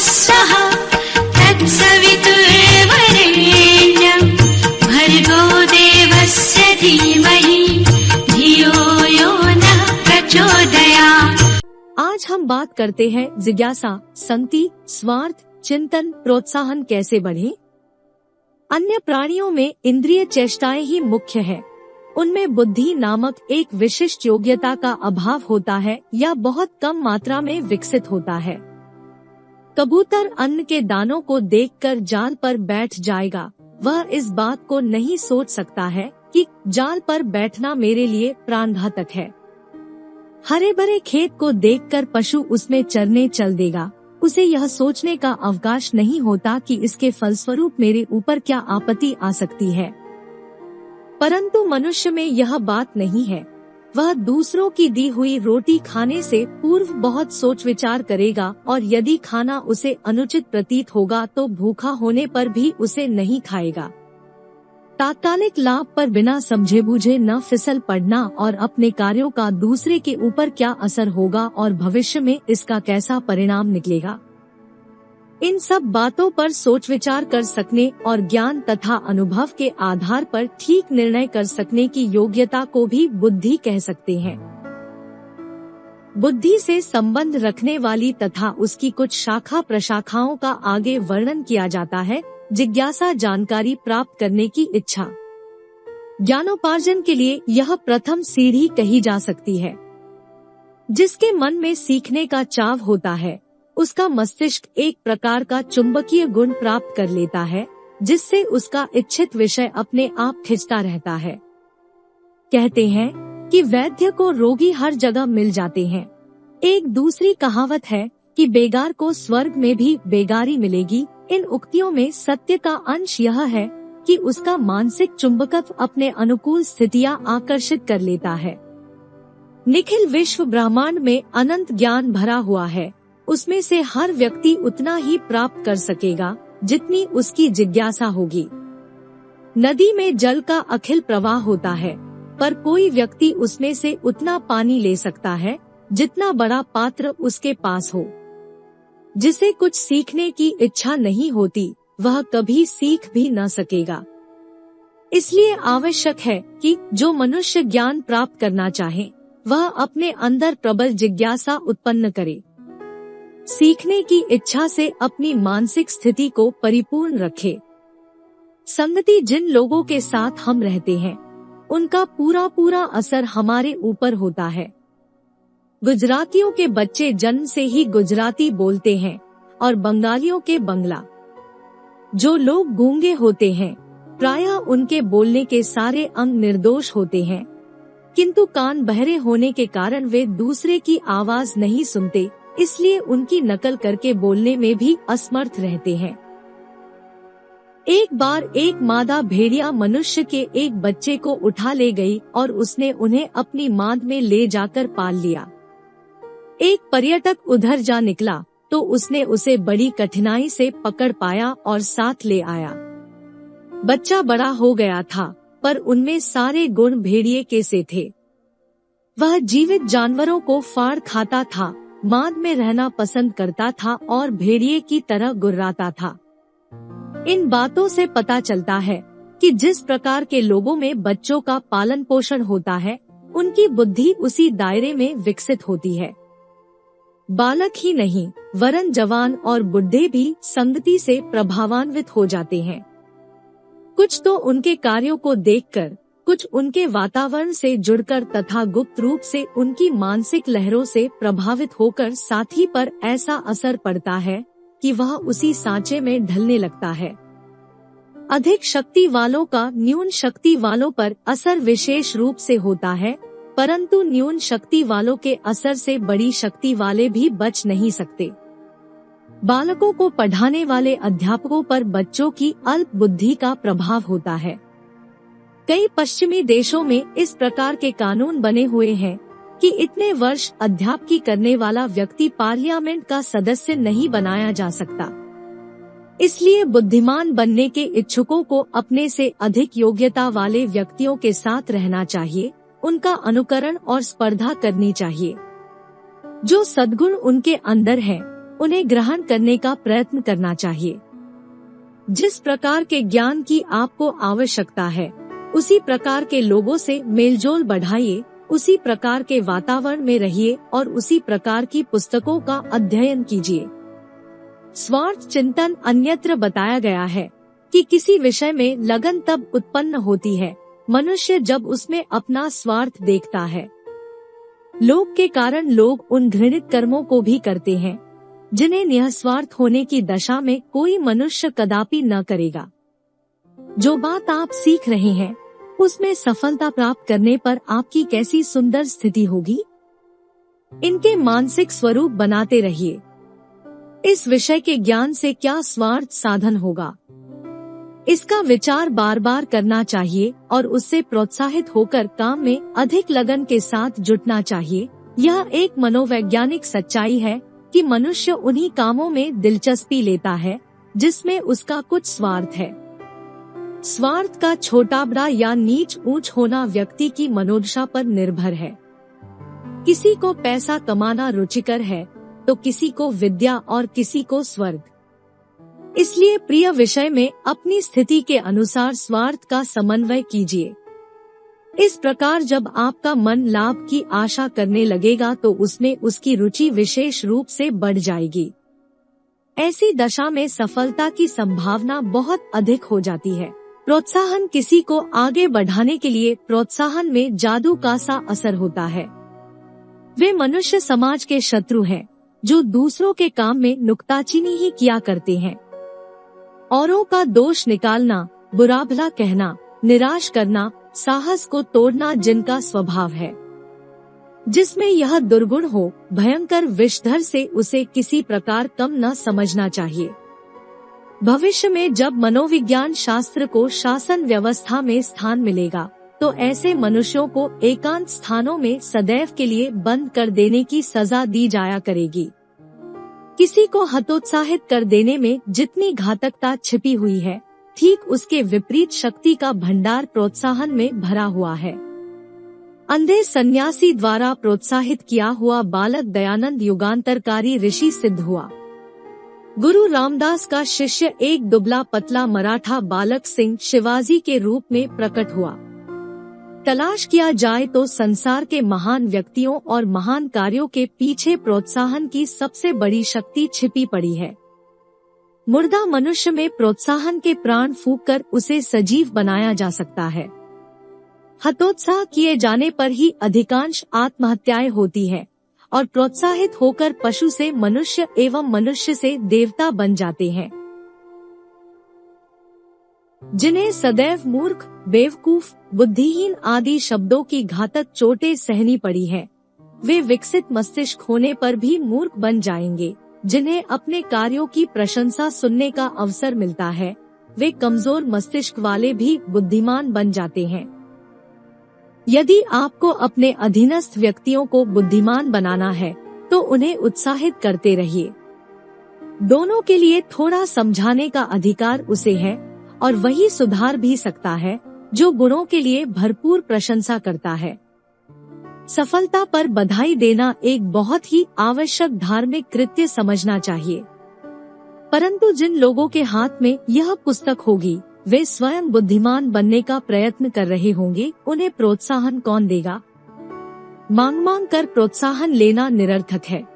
स्वः तत्सवितुर्वरेण्यं भर्गो देवस्य धीमहि धियो यो नः प्रचोदयात्। आज हम बात करते हैं जिज्ञासा, संगति, स्वार्थ, चिंतन, प्रोत्साहन कैसे बढ़े। अन्य प्राणियों में इंद्रिय चेष्टाएं ही मुख्य है। उनमें बुद्धि नामक एक विशिष्ट योग्यता का अभाव होता है या बहुत कम मात्रा में विकसित होता है। कबूतर अन्न के दानों को देखकर जाल पर बैठ जाएगा, वह इस बात को नहीं सोच सकता है कि जाल पर बैठना मेरे लिए प्राणघातक है। हरे भरे खेत को देखकर पशु उसमें चरने चल देगा, उसे यह सोचने का अवकाश नहीं होता कि इसके फलस्वरूप मेरे ऊपर क्या आपत्ति आ सकती है। परंतु मनुष्य में यह बात नहीं है। वह दूसरों की दी हुई रोटी खाने से पूर्व बहुत सोच विचार करेगा और यदि खाना उसे अनुचित प्रतीत होगा तो भूखा होने पर भी उसे नहीं खाएगा। तात्कालिक लाभ पर बिना समझे बूझे न फिसल पड़ना और अपने कार्यों का दूसरे के ऊपर क्या असर होगा और भविष्य में इसका कैसा परिणाम निकलेगा, इन सब बातों पर सोच विचार कर सकने और ज्ञान तथा अनुभव के आधार पर ठीक निर्णय कर सकने की योग्यता को भी बुद्धि कह सकते हैं। बुद्धि से संबंध रखने वाली तथा उसकी कुछ शाखा प्रशाखाओं का आगे वर्णन किया जाता है। जिज्ञासा, जानकारी प्राप्त करने की इच्छा। ज्ञानोपार्जन के लिए यह प्रथम सीढ़ी कही जा सकती है। जिसके मन में सीखने का चाव होता है, उसका मस्तिष्क एक प्रकार का चुंबकीय गुण प्राप्त कर लेता है, जिससे उसका इच्छित विषय अपने आप खिंचता रहता है। कहते हैं कि वैद्य को रोगी हर जगह मिल जाते हैं। एक दूसरी कहावत है कि बेगार को स्वर्ग में भी बेगारी मिलेगी। इन उक्तियों में सत्य का अंश यह है कि उसका मानसिक चुंबकत्व अपने अनुकूल स्थितियां आकर्षित कर लेता है। निखिल विश्व ब्रह्मांड में अनंत ज्ञान भरा हुआ है, उसमें से हर व्यक्ति उतना ही प्राप्त कर सकेगा जितनी उसकी जिज्ञासा होगी। नदी में जल का अखिल प्रवाह होता है, पर कोई व्यक्ति उसमें से उतना पानी ले सकता है जितना बड़ा पात्र उसके पास हो। जिसे कुछ सीखने की इच्छा नहीं होती, वह कभी सीख भी न सकेगा। इसलिए आवश्यक है कि जो मनुष्य ज्ञान प्राप्त करना चाहे, वह अपने अंदर प्रबल जिज्ञासा उत्पन्न करे। सीखने की इच्छा से अपनी मानसिक स्थिति को परिपूर्ण रखे। संगति, जिन लोगों के साथ हम रहते हैं, उनका पूरा पूरा असर हमारे ऊपर होता है। गुजरातियों के बच्चे जन्म से ही गुजराती बोलते हैं और बंगालियों के बंगला। जो लोग गूंगे होते हैं, प्रायः उनके बोलने के सारे अंग निर्दोष होते हैं, किंतु कान बहरे होने के कारण वे दूसरे की आवाज नहीं सुनते, इसलिए उनकी नकल करके बोलने में भी असमर्थ रहते हैं। एक बार एक मादा भेड़िया मनुष्य के एक बच्चे को उठा ले गई और उसने उन्हें अपनी माद में ले जाकर पाल लिया। एक पर्यटक उधर जा निकला तो उसने उसे बड़ी कठिनाई से पकड़ पाया और साथ ले आया। बच्चा बड़ा हो गया था, पर उनमें सारे गुण भेड़िए के से थे। वह जीवित जानवरों को फाड़ खाता था, माद में रहना पसंद करता था और भेड़िए की तरह गुर्राता था। इन बातों से पता चलता है कि जिस प्रकार के लोगों में बच्चों का पालन पोषण होता है, उनकी बुद्धि उसी दायरे में विकसित होती है। बालक ही नहीं, वरन जवान और बुढ़े भी संगति से प्रभावान्वित हो जाते हैं। कुछ तो उनके कार्यों को देखकर, कुछ उनके वातावरण से जुड़कर तथा गुप्त रूप से उनकी मानसिक लहरों से प्रभावित होकर साथी पर ऐसा असर पड़ता है कि वह उसी सांचे में ढलने लगता है। अधिक शक्ति वालों का न्यून शक्ति वालों पर असर विशेष रूप से होता है, परंतु न्यून शक्ति वालों के असर से बड़ी शक्ति वाले भी बच नहीं सकते। बालकों को पढ़ाने वाले अध्यापकों पर बच्चों की अल्प बुद्धि का प्रभाव होता है। कई पश्चिमी देशों में इस प्रकार के कानून बने हुए हैं कि इतने वर्ष अध्यापकी करने वाला व्यक्ति पार्लियामेंट का सदस्य नहीं बनाया जा सकता। इसलिए बुद्धिमान बनने के इच्छुकों को अपने से अधिक योग्यता वाले व्यक्तियों के साथ रहना चाहिए, उनका अनुकरण और स्पर्धा करनी चाहिए। जो सद्गुण उनके अंदर है, उन्हें ग्रहण करने का प्रयत्न करना चाहिए। जिस प्रकार के ज्ञान की आपको आवश्यकता है, उसी प्रकार के लोगों से मेलजोल बढ़ाइए, उसी प्रकार के वातावरण में रहिए और उसी प्रकार की पुस्तकों का अध्ययन कीजिए। स्वार्थ चिंतन अन्यत्र बताया गया है कि किसी विषय में लगन तब उत्पन्न होती है मनुष्य जब उसमें अपना स्वार्थ देखता है। लोभ के कारण लोग उन घृणित कर्मों को भी करते हैं जिन्हें निस्वार्थ होने की दशा में कोई मनुष्य कदापि न करेगा। जो बात आप सीख रहे हैं उसमें सफलता प्राप्त करने पर आपकी कैसी सुंदर स्थिति होगी। इनके मानसिक स्वरूप बनाते रहिए। इस विषय के ज्ञान से क्या स्वार्थ साधन होगा, इसका विचार बार बार करना चाहिए और उससे प्रोत्साहित होकर काम में अधिक लगन के साथ जुटना चाहिए। यह एक मनोवैज्ञानिक सच्चाई है कि मनुष्य उन्हीं कामों में दिलचस्पी लेता है जिसमें उसका कुछ स्वार्थ है। स्वार्थ का छोटा बड़ा या नीच ऊंच होना व्यक्ति की मनोदशा पर निर्भर है। किसी को पैसा कमाना रुचिकर है तो किसी को विद्या और किसी को स्वर्ग। इसलिए प्रिय विषय में अपनी स्थिति के अनुसार स्वार्थ का समन्वय कीजिए। इस प्रकार जब आपका मन लाभ की आशा करने लगेगा तो उसमें उसकी रुचि विशेष रूप से बढ़ जाएगी। ऐसी दशा में सफलता की संभावना बहुत अधिक हो जाती है। प्रोत्साहन किसी को आगे बढ़ाने के लिए प्रोत्साहन में जादू का सा असर होता है। वे मनुष्य समाज के शत्रु हैं जो दूसरों के काम में नुक्ताचीनी ही किया करते हैं। औरों का दोष निकालना, बुरा भला कहना, निराश करना, साहस को तोड़ना जिनका स्वभाव है, जिसमें यह दुर्गुण हो, भयंकर विषधर से उसे किसी प्रकार कम न समझना चाहिए। भविष्य में जब मनोविज्ञान शास्त्र को शासन व्यवस्था में स्थान मिलेगा तो ऐसे मनुष्यों को एकांत स्थानों में सदैव के लिए बंद कर देने की सजा दी जाया करेगी। किसी को हतोत्साहित कर देने में जितनी घातकता छिपी हुई है, ठीक उसके विपरीत शक्ति का भंडार प्रोत्साहन में भरा हुआ है। अंधे सन्यासी द्वारा प्रोत्साहित किया हुआ बालक दयानंद युगांतरकारी ऋषि सिद्ध हुआ। गुरु रामदास का शिष्य एक दुबला पतला मराठा बालक सिंह शिवाजी के रूप में प्रकट हुआ। तलाश किया जाए तो संसार के महान व्यक्तियों और महान कार्यों के पीछे प्रोत्साहन की सबसे बड़ी शक्ति छिपी पड़ी है। मुर्दा मनुष्य में प्रोत्साहन के प्राण फूंककर उसे सजीव बनाया जा सकता है। हतोत्साह किए जाने पर ही अधिकांश आत्महत्याएं होती है और प्रोत्साहित होकर पशु से मनुष्य एवं मनुष्य से देवता बन जाते हैं। जिन्हें सदैव मूर्ख, बेवकूफ, बुद्धिहीन आदि शब्दों की घातक चोटें सहनी पड़ी है, वे विकसित मस्तिष्क होने पर भी मूर्ख बन जाएंगे। जिन्हें अपने कार्यों की प्रशंसा सुनने का अवसर मिलता है, वे कमजोर मस्तिष्क वाले भी बुद्धिमान बन जाते हैं। यदि आपको अपने अधीनस्थ व्यक्तियों को बुद्धिमान बनाना है तो उन्हें उत्साहित करते रहिए। दोनों के लिए थोड़ा समझाने का अधिकार उसे है और वही सुधार भी सकता है जो गुणों के लिए भरपूर प्रशंसा करता है। सफलता पर बधाई देना एक बहुत ही आवश्यक धार्मिक कृत्य समझना चाहिए, परंतु जिन लोगों के हाथ में यह पुस्तक होगी वे स्वयं बुद्धिमान बनने का प्रयत्न कर रहे होंगे। उन्हें प्रोत्साहन कौन देगा? मांग कर प्रोत्साहन लेना निरर्थक है।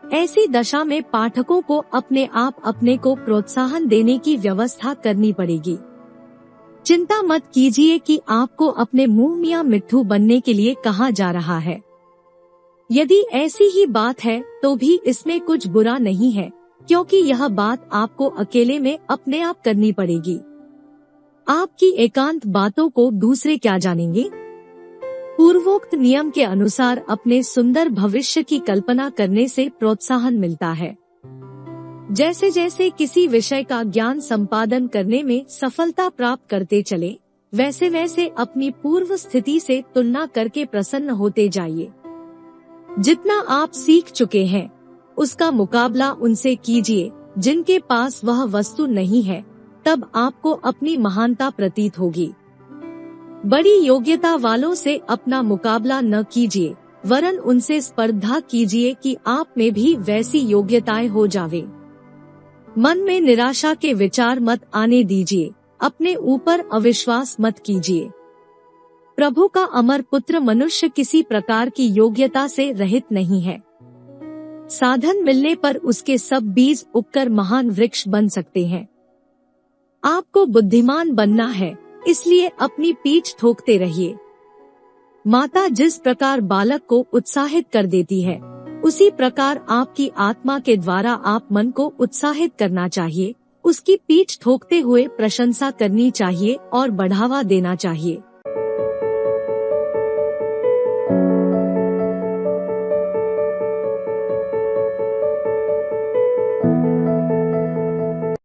ऐसी दशा में पाठकों को अपने आप अपने को प्रोत्साहन देने की व्यवस्था करनी पड़ेगी। चिंता मत कीजिए कि आपको अपने मुंह मियां मिट्ठू बनने के लिए कहा जा रहा है। यदि ऐसी ही बात है तो भी इसमें कुछ बुरा नहीं है, क्योंकि यह बात आपको अकेले में अपने आप करनी पड़ेगी। आपकी एकांत बातों को दूसरे क्या जानेंगे? पूर्वोक्त नियम के अनुसार अपने सुंदर भविष्य की कल्पना करने से प्रोत्साहन मिलता है। जैसे जैसे किसी विषय का ज्ञान संपादन करने में सफलता प्राप्त करते चले, वैसे वैसे अपनी पूर्व स्थिति से तुलना करके प्रसन्न होते जाइए। जितना आप सीख चुके हैं उसका मुकाबला उनसे कीजिए जिनके पास वह वस्तु नहीं है, तब आपको अपनी महानता प्रतीत होगी। बड़ी योग्यता वालों से अपना मुकाबला न कीजिए, वरन उनसे स्पर्धा कीजिए कि आप में भी वैसी योग्यताएं हो जावे। मन में निराशा के विचार मत आने दीजिए, अपने ऊपर अविश्वास मत कीजिए। प्रभु का अमर पुत्र मनुष्य किसी प्रकार की योग्यता से रहित नहीं है। साधन मिलने पर उसके सब बीज उगकर महान वृक्ष बन सकते हैं। आपको बुद्धिमान बनना है, इसलिए अपनी पीठ ठोकते रहिए। माता जिस प्रकार बालक को उत्साहित कर देती है, उसी प्रकार आपकी आत्मा के द्वारा आप मन को उत्साहित करना चाहिए, उसकी पीठ ठोकते हुए प्रशंसा करनी चाहिए और बढ़ावा देना चाहिए।